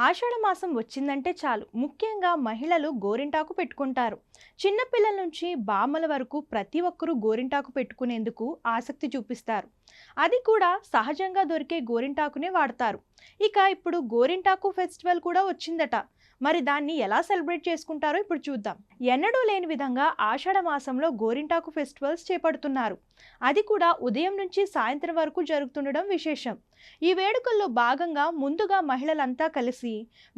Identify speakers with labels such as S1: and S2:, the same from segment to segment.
S1: ఆషాఢ మాసం వచ్చిందంటే చాలు ముఖ్యంగా మహిళలు గోరింటాకు పెట్టుకుంటారు. చిన్నపిల్లల నుంచి బామ్మల వరకు ప్రతి ఒక్కరూ గోరింటాకు పెట్టుకునేందుకు ఆసక్తి చూపిస్తారు. అది కూడా సహజంగా దొరికే గోరింటాకునే వాడతారు. ఇక ఇప్పుడు గోరింటాకు ఫెస్టివల్ కూడా వచ్చిందట. మరి దాన్ని ఎలా సెలబ్రేట్ చేసుకుంటారో ఇప్పుడు చూద్దాం. ఎన్నడూ లేని విధంగా ఆషాఢ మాసంలో గోరింటాకు ఫెస్టివల్స్ చేపడుతున్నారు. అది కూడా ఉదయం నుంచి సాయంత్రం వరకు జరుగుతుండడం విశేషం. ఈ వేడుకల్లో భాగంగా ముందుగా మహిళలంతా కలిసి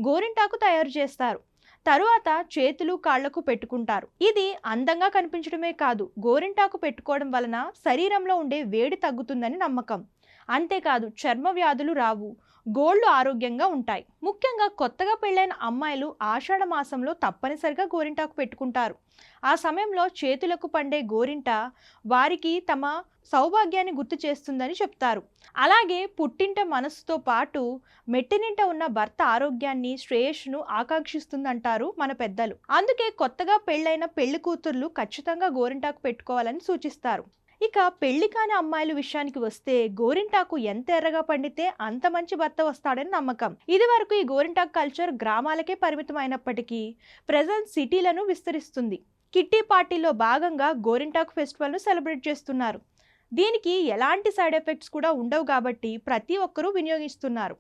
S1: గోరింటాకు తయారు చేస్తారు. తరువాత చేతులు కాళ్లకు పెట్టుకుంటారు. ఇది అందంగా కనిపించడమే కాదు, గోరింటాకు పెట్టుకోవడం వలన శరీరంలో ఉండే వేడి తగ్గుతుందని నమ్మకం. అంతేకాదు చర్మ వ్యాధులు రావు, గోళ్లు ఆరోగ్యంగా ఉంటాయి. ముఖ్యంగా కొత్తగా పెళ్ళైన అమ్మాయిలు ఆషాఢ మాసంలో తప్పనిసరిగా గోరింటాకు పెట్టుకుంటారు. ఆ సమయంలో చేతులకు పండే గోరింట వారికి తమ సౌభాగ్యాన్ని గుర్తు చేస్తుందని చెప్తారు. అలాగే పుట్టింట మనసుతో పాటు మెట్టినింట ఉన్న భర్త ఆరోగ్యాన్ని శ్రేయస్సును ఆకాంక్షిస్తుందంటారు మన పెద్దలు. అందుకే కొత్తగా పెళ్ళైన పెళ్లి కూతుర్లు ఖచ్చితంగా గోరింటాకు పెట్టుకోవాలని సూచిస్తారు. ఇక పెళ్లి కాని అమ్మాయిల విషయానికి వస్తే గోరింటాకు ఎంత ఎర్రగా పండితే అంత మంచి భర్త వస్తాడని నమ్మకం. ఇది వరకు ఈ గోరింటాకు కల్చర్ గ్రామాలకే పరిమితం అయినప్పటికీ ప్రెజెంట్ సిటీలను విస్తరిస్తుంది. కిట్టి పార్టీలో భాగంగా గోరింటాకు ఫెస్టివల్ను సెలబ్రేట్ చేస్తున్నారు. దీనికి ఎలాంటి సైడ్ ఎఫెక్ట్స్ కూడా ఉండవు కాబట్టి ప్రతి ఒక్కరూ వినియోగిస్తున్నారు.